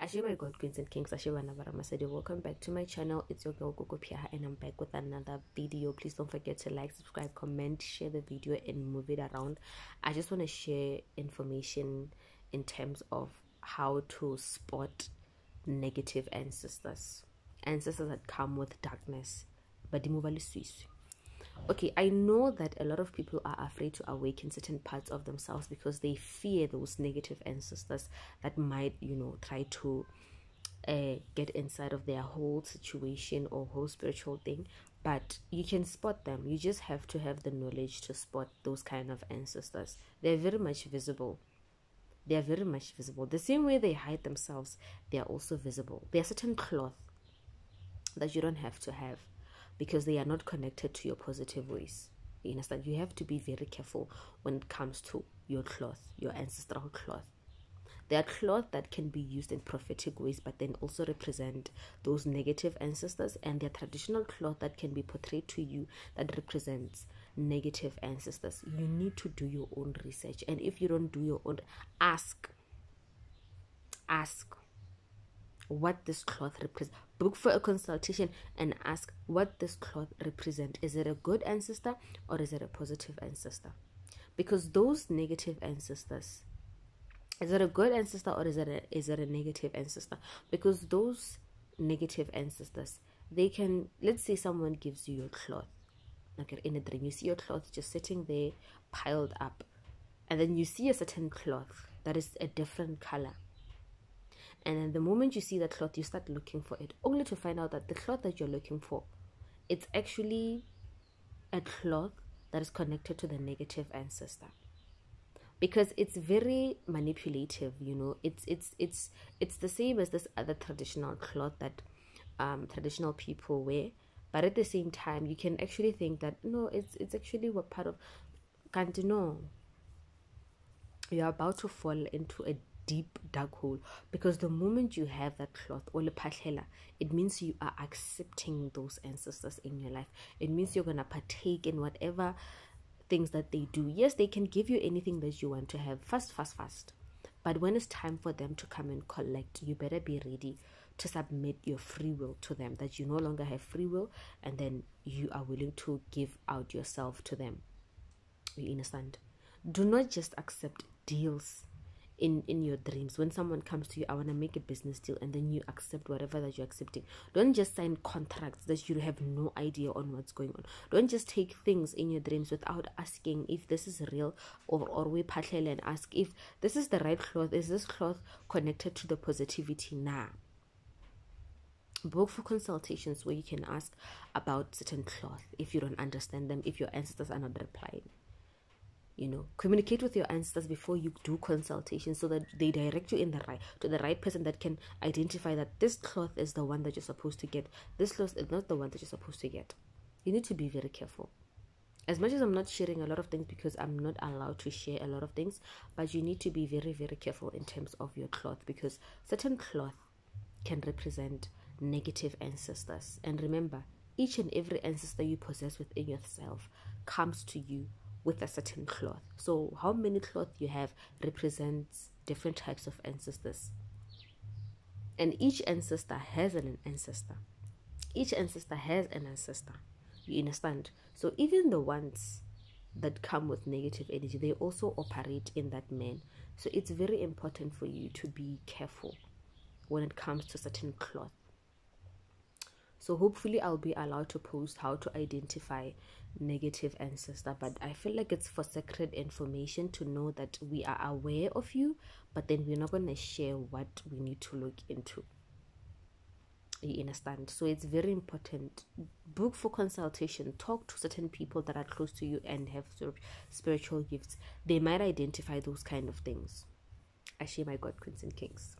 Ashe my God, Queens and Kings, Ashe Masadi. Welcome back to my channel. It's your girl Gogo Pia, and I'm back with another video. Please don't forget to like, subscribe, comment, share the video, and move it around. I just want to share information in terms of how to spot negative ancestors that come with darkness. Badimo lesweswe. Okay, I know that a lot of people are afraid to awaken certain parts of themselves because they fear those negative ancestors that might, try to get inside of their whole situation or whole spiritual thing. But you can spot them. You just have to have the knowledge to spot those kind of ancestors. They're very much visible. They are very much visible. The same way they hide themselves, they are also visible. There are certain cloth that you don't have to have, because they are not connected to your positive ways. You understand? You have to be very careful when it comes to your cloth, your ancestral cloth. There are cloth that can be used in prophetic ways, but then also represent those negative ancestors, and there are traditional cloth that can be portrayed to you that represents negative ancestors. You need to do your own research, and if you don't do your own, ask what this cloth represents. Book for a consultation and ask what this cloth represents. Is it a good ancestor or is it a positive ancestor? Because those negative ancestors, is it a good ancestor or is it a negative ancestor? Because those negative ancestors, they can, let's say someone gives you your cloth, okay, in a dream you see your cloth just sitting there piled up, and then you see a certain cloth that is a different color. And then the moment you see that cloth, you start looking for it, only to find out that the cloth that you're looking for, it's actually a cloth that is connected to the negative ancestor. Because it's very manipulative, it's the same as this other traditional cloth that traditional people wear. But at the same time, you can actually think that no, it's actually what part of, can't you know, you're about to fall into a deep dark hole, because the moment you have that cloth or it means you are accepting those ancestors in your life. It means you're gonna partake in whatever things that they do. Yes, they can give you anything that you want to have fast, but when it's time for them to come and collect, you better be ready to submit your free will to them, that you no longer have free will, and then you are willing to give out yourself to them. You understand? Do not just accept deals in your dreams. When someone comes to you, I want to make a business deal, and then you accept whatever that you're accepting. Don't just sign contracts that you have no idea on what's going on. Don't just take things in your dreams without asking if this is real, or we patlele and ask if this is the right cloth. Is this cloth connected to the positivity? Nah. Book for consultations where you can ask about certain cloth if you don't understand them, if your ancestors are not replying. Communicate with your ancestors before you do consultations, so that they direct you to the right person that can identify that this cloth is the one that you're supposed to get. This cloth is not the one that you're supposed to get. You need to be very careful. As much as I'm not sharing a lot of things because I'm not allowed to share a lot of things, but you need to be very, very careful in terms of your cloth, because certain cloth can represent negative ancestors. And remember, each and every ancestor you possess within yourself comes to you with a certain cloth. So how many cloth you have represents different types of ancestors, and each ancestor has an ancestor. Each ancestor has an ancestor. You understand? So even the ones that come with negative energy, they also operate in that man. So it's very important for you to be careful when it comes to certain cloth. So hopefully I'll be allowed to post how to identify negative ancestor, but I feel like it's for sacred information to know that we are aware of you, but then we're not going to share what we need to look into. You understand? So it's very important. Book for consultation. Talk to certain people that are close to you and have spiritual gifts. They might identify those kind of things. Ashe, my God, Queens and Kings.